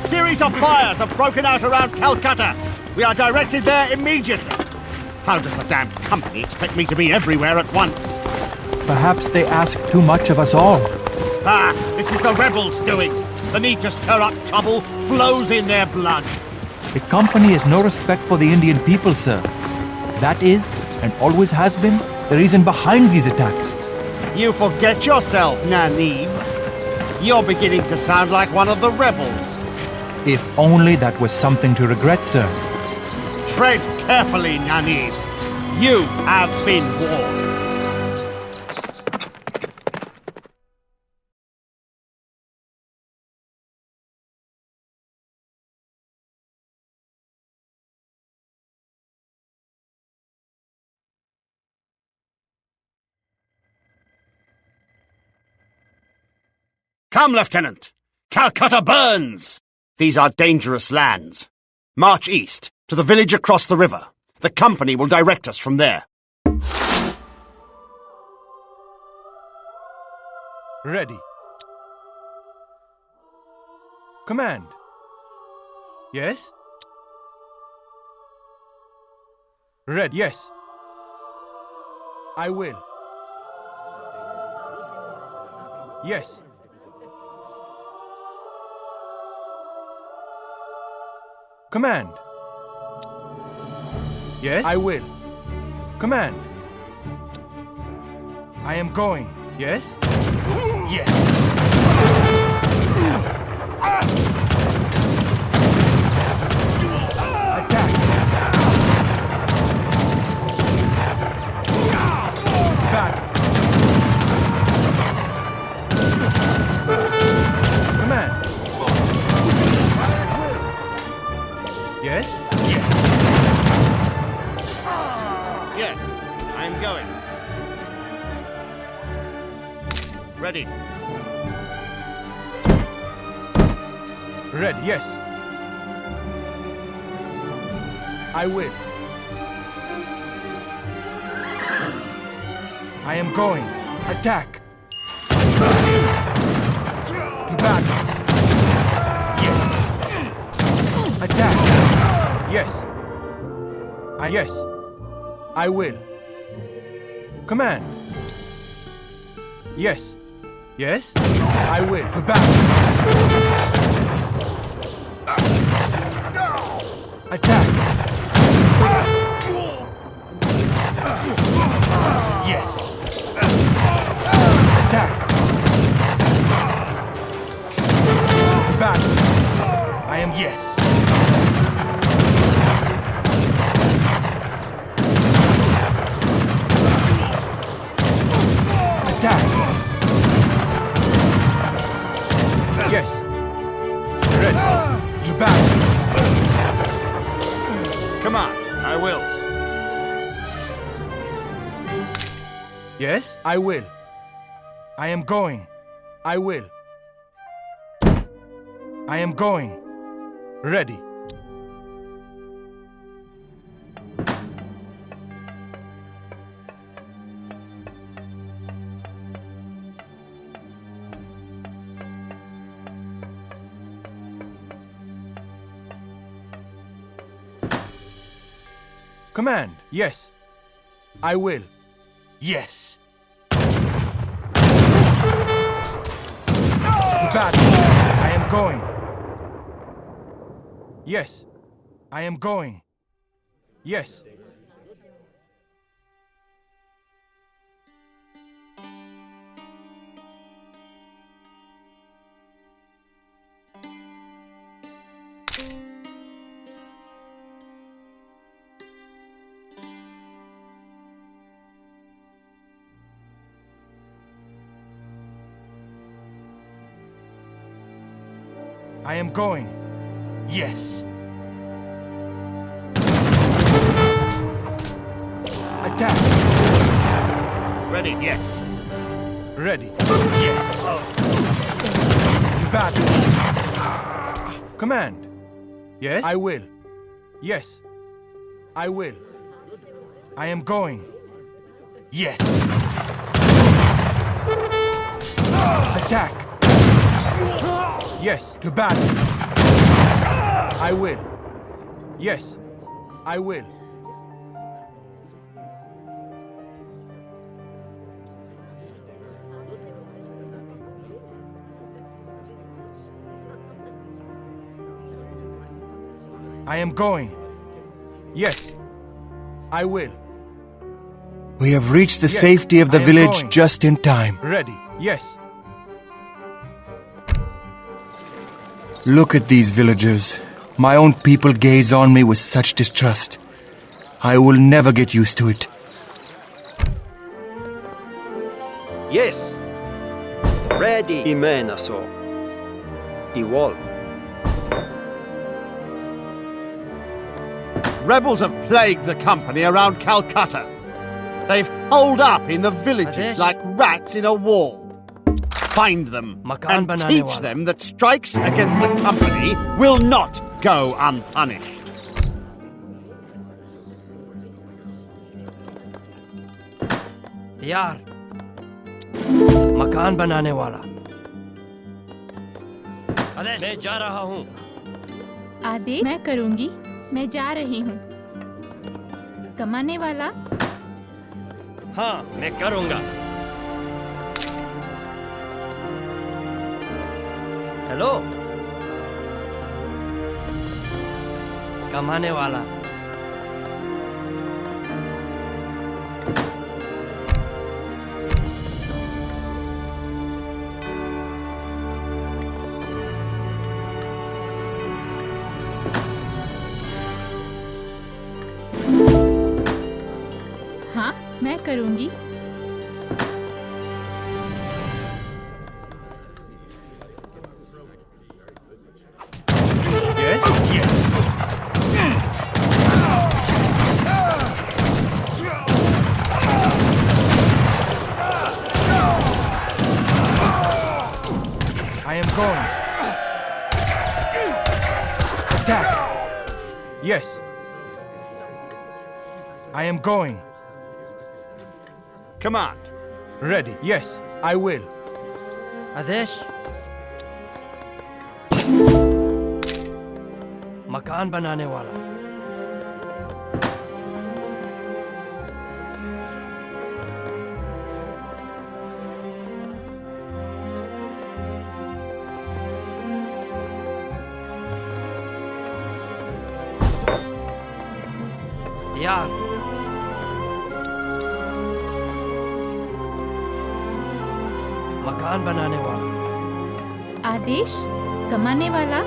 series of fires have broken out around Calcutta. We are directed there immediately. How does the damn company expect me to be everywhere at once? Perhaps they ask too much of us all. Ah, this is the rebels' doing. The need to stir up trouble flows in their blood. The company has no respect for the Indian people, sir. That is, and always has been, the reason behind these attacks. You forget yourself, Nanib. You're beginning to sound like one of the rebels. If only that was something to regret, sir. Tread carefully, Nanib. You have been warned. Come, Lieutenant! Calcutta burns! These are dangerous lands. March east, to the village across the river. The company will direct us from there. Ready. Command. Yes? Red, yes. I will. Yes. Command. Yes? I will. Command. I am going. Yes? Yes. Attack. Battle. Command. Yes? Yes. Yes, I am going. Ready. Red, yes. I will. I am going. Attack. To battle. Yes. Attack. Yes. Yes. I will. Command. Yes. Yes. I will. To battle. Attack. Yes. Attack. To battle. I am yes. Attack. Yes. Ready. To battle. Come on, I will. Yes, I will. I am going. I will. I am going. Ready. Command, yes. I will. Yes. To battle. I am going. Yes. I am going. Yes. I am going. Yes. Attack. Ready, yes. Ready. Yes. To battle. Command. Yes. I will. Yes. I will. I am going. Yes. Attack. Yes, to battle. I will. Yes, I will. I am going. Yes, I will. We have reached the Yes, safety of the I am village going. just in time. Ready. Yes. Look at these villagers. My own people gaze on me with such distrust. I will never get used to it. Yes. Ready. Imenaso. Iwol. Rebels have plagued the company around Calcutta. They've holed up in the villages Adesh? like rats in a wall. Find them Makan and banane teach wala. them that strikes against the company will not go unpunished. तैयार मकान बनाने वाला मैं जा रहा हूँ आदेश मैं करूंगी मैं जा रही हूँ कमाने वाला हाँ मैं करूँगा हेलो कमाने वाला हाँ मैं करूंगी I am going. Attack. Yes. I am going. Command. Ready. Yes, I will. आदेश मकान बनाने वाला तैयार मकान बनाने वाला आदेश कमाने वाला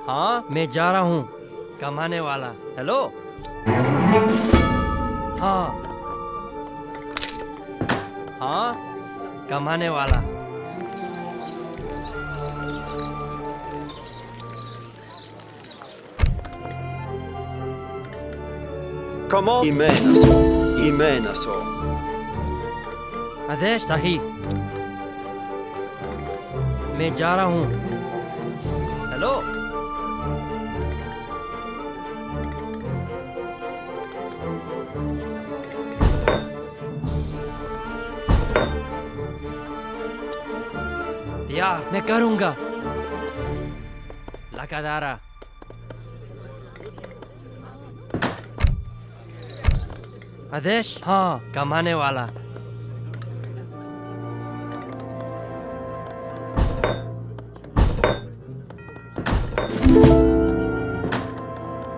हाँ मैं जा रहा हूँ कमाने वाला हेलो हाँ हाँ कमाने वाला Como? Imenaso. Imenaso. आदेश सही मैं जा रहा हूँ हेलो तैयार मैं करूँगा लगातार आदेश हाँ कमाने वाला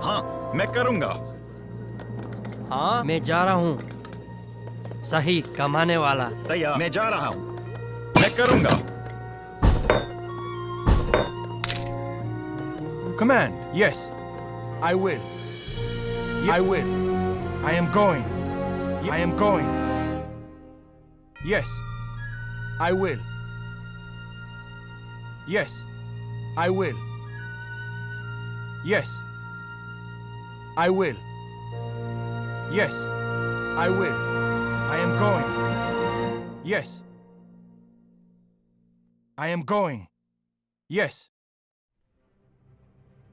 हाँ मैं करूंगा हाँ मैं जा रहा हूँ सही कमाने वाला तैयार मैं जा रहा हूँ मैं करूंगा Command. Yes, I will. I will. I am going. I am going. Yes, I will. Yes, I will. Yes, I will. Yes, I will. I am going. Yes. I am going. Yes.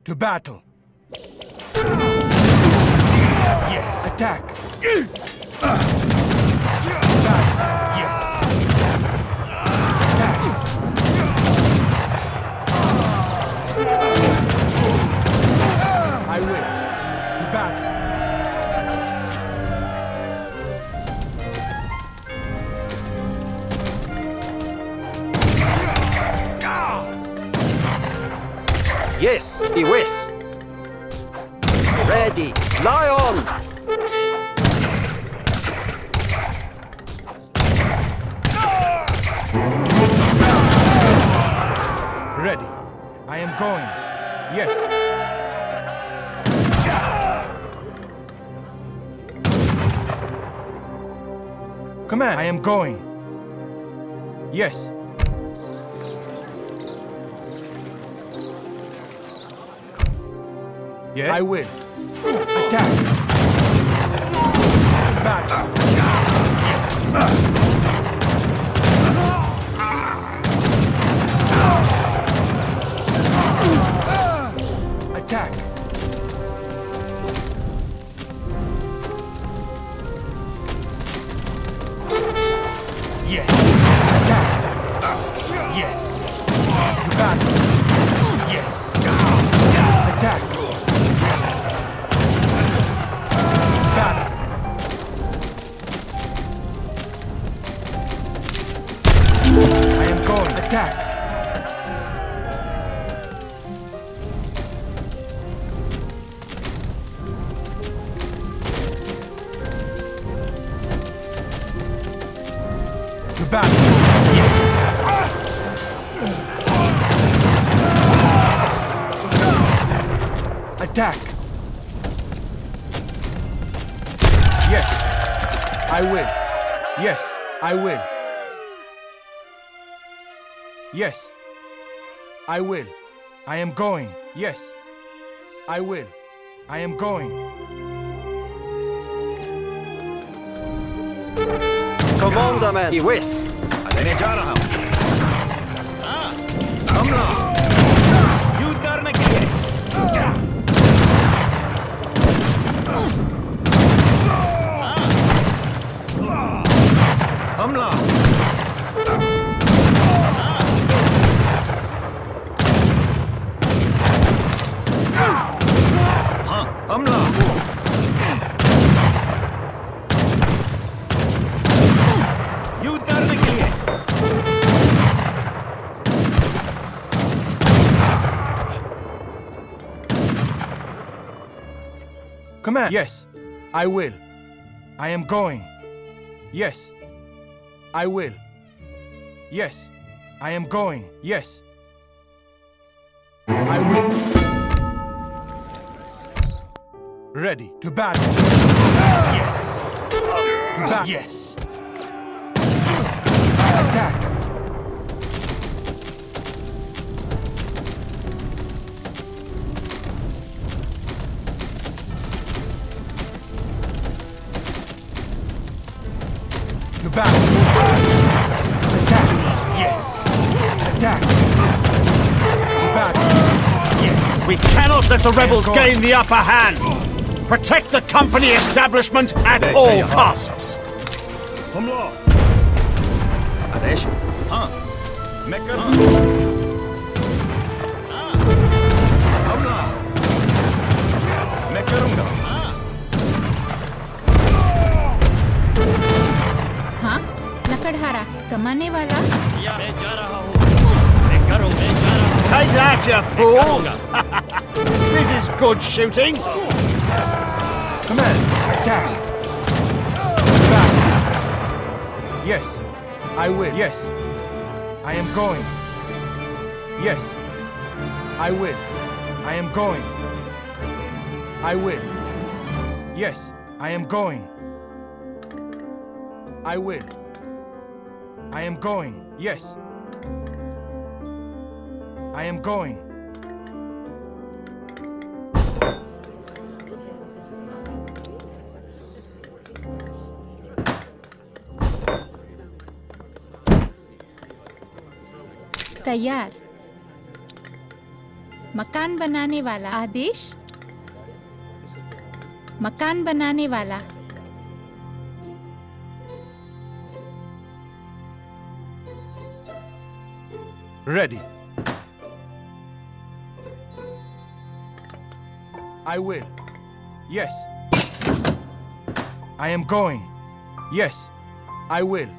To battle. Yes. Attack. Battle. Yes. Attack. I will. To battle. Yes, Iwis. Ready. Lie on. Ready. I am going. Yes. Command. I am going. Yes. Yes. I will. Attack. Battle. Attack. Yes. Attack. Yes. Battle. Yes. Attack. Battle. I am going. Attack. To battle. Yes. Attack. Yes. I will. Yes, I will. Yes. I will. I am going. Yes. I will. I am going. Commandment. Iwis. मैं जा रहा हूँ हाँ, हमला युद्ध करने के लिए हमला हाँ हमला युद्ध करने के लिए Command. Yes, I will. I am going. Yes, I will. Yes, I am going. Yes, I will. Ready to battle. Yes. To battle. Yes. Attack. To battle. Attack. Yes. Attack. To battle. Yes. We cannot let the rebels Go on. gain the upper hand. Protect the company establishment at Yes, all sir. costs. हमला आदेश हाँ मैं कर हमला मैं करूँगा हाँ लकड़हारा कमाने वाला मैं जा रहा हूँ मैं जा रहा हूँ Take that, you fools! This is good shooting. Command. Attack. Back. Yes. I will. Yes. I am going. Yes. I will. I am going. I will. Yes. I am going. I will. I am going. Yes. I am going. तैयार। मकान बनाने वाला। आदेश। मकान बनाने वाला। Ready. I will. Yes. I am going. Yes. I will.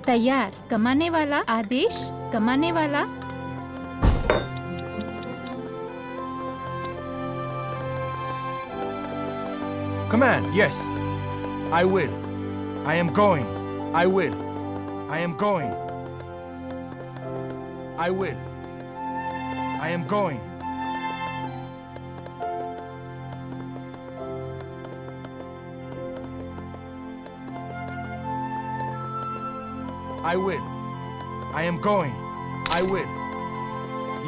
तैयार। कमाने वाला। आदेश। कमाने वाला। Command. Yes. I will. I am going. I will. I am going. I will. I am going. I will. I am going. I will.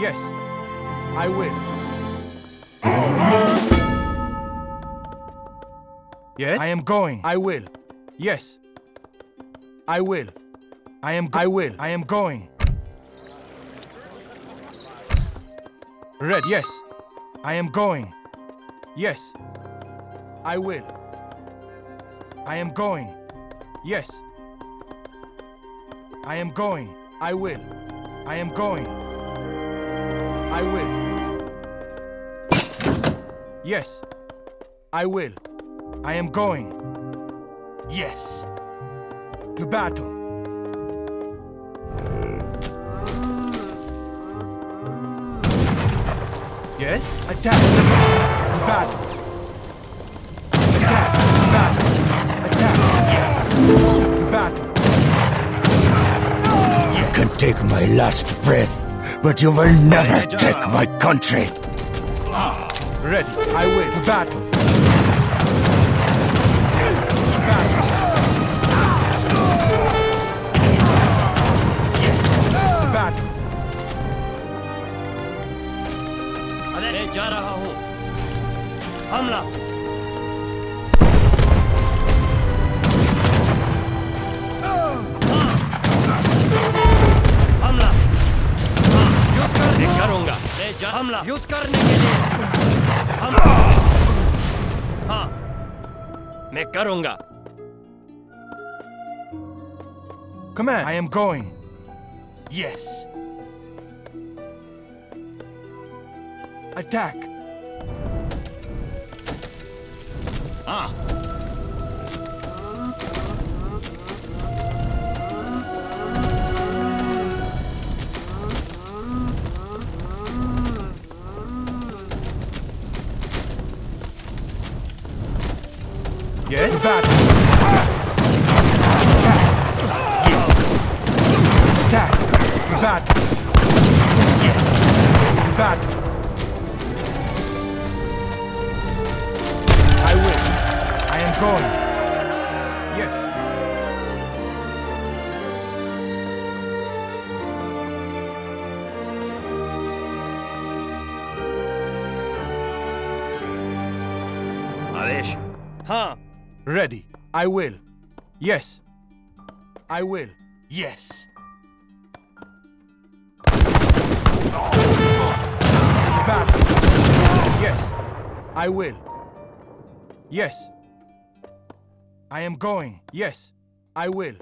Yes. I will. Yes. I am going. I will. Yes. I will. I am. I will. I am going. Red. Yes. I am going. Yes. I will. I am going. Yes. I am going. I will. I am going. I will. Yes. I will. I am going. Yes. To battle. Yes. Attack. To battle. Attack. To battle. Attack. Yes. To battle. You can take my last breath, but you will never take my country. Ready. I will. To battle. To battle. Yes. To battle. अरे मैं जा रहा हूँ। हमला। हमला। युद्ध करने करूँगा। हमला। युद्ध करने के लिए। हमला। हाँ। मैं करूँगा। Command. I am going. Yes. Attack. Yes. To battle. Attack. Yes. Attack. To battle. Yes. To battle. I will. I am going. Yes. आदेश। हाँ। Ready. I will. Yes. I will. Yes. Battle. Yes. I will. Yes. I am going. Yes. I will.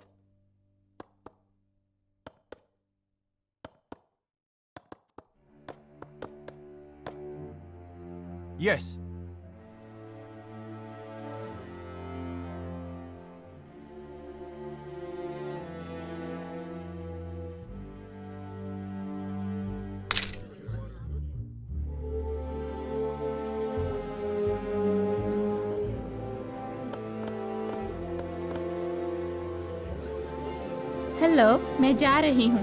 Yes. Hello, मैं जा रही हूँ।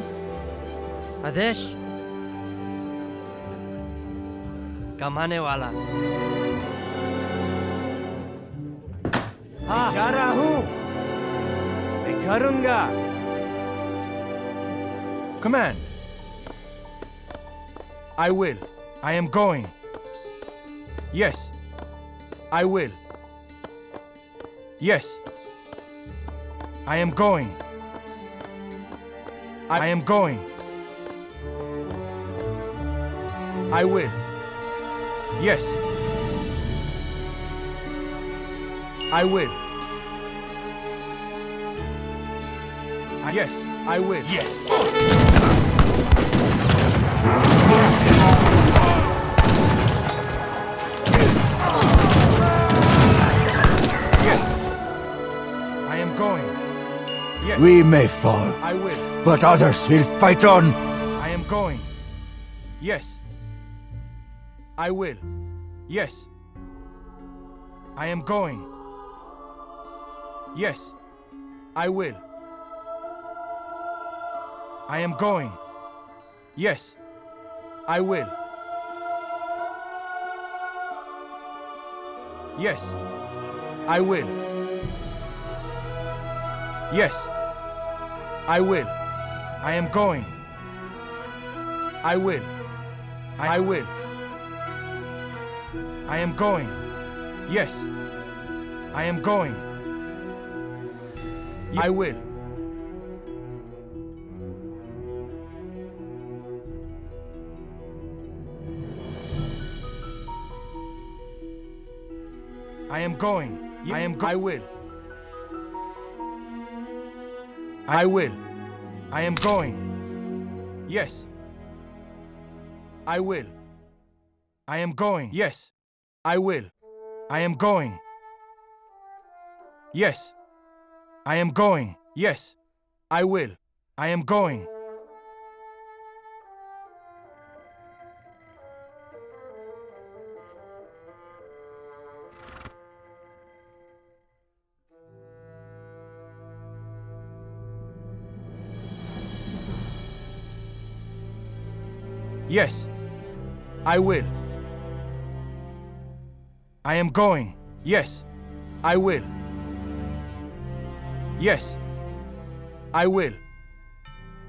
आदेश। कमाने वाला। हाँ। जा रहा हूँ। मैं करूँगा। Command. I will. I am going. Yes. I will. Yes. I am going. I am going. I will. Yes. I will. Yes, I will. Yes. Yes. I am going. Yes. We may fall, I will. but others will fight on. I am going. Yes. I will. Yes. I am going. Yes. I will. I am going. Yes. I will. Yes. I will. Yes. I will. I am going. I will. I will. I am going. Yes. I am going. I will. I am going. I will. I will. I am going. Yes. I will. I am going. Yes. I will. I am going. Yes. I am going. Yes. I will. I am going. Yes. I will. I am going. Yes. I will. Yes. I will.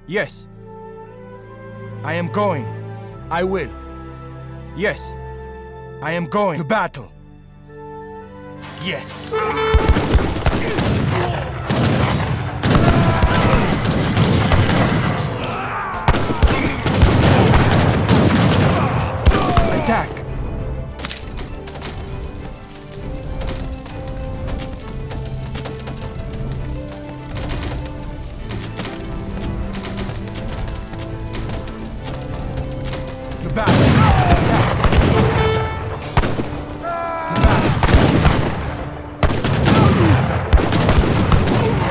Yes. I am going. I will. Yes. I am going. To battle. Yes. Attack. To battle.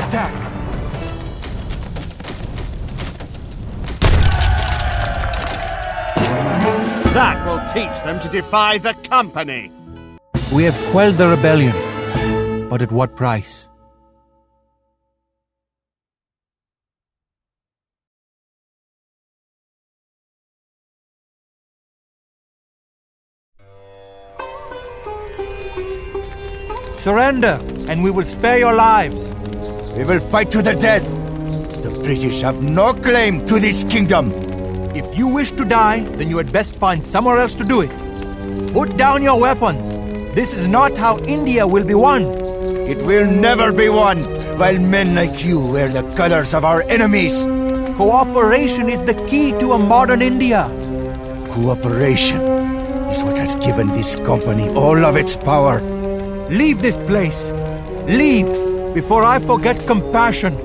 Attack. That will teach them to defy the company. We have quelled the rebellion, but at what price? Surrender, and we will spare your lives. We will fight to the death. The British have no claim to this kingdom. If you wish to die, then you had best find somewhere else to do it. Put down your weapons. This is not how India will be won. It will never be won while men like you wear the colors of our enemies. Cooperation is the key to a modern India. Cooperation is what has given this company all of its power. Leave this place. Leave before I forget compassion.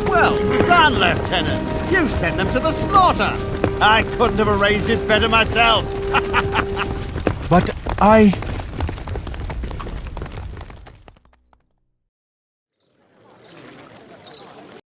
Well done, Lieutenant. You sent them to the slaughter. I couldn't have arranged it better myself. But I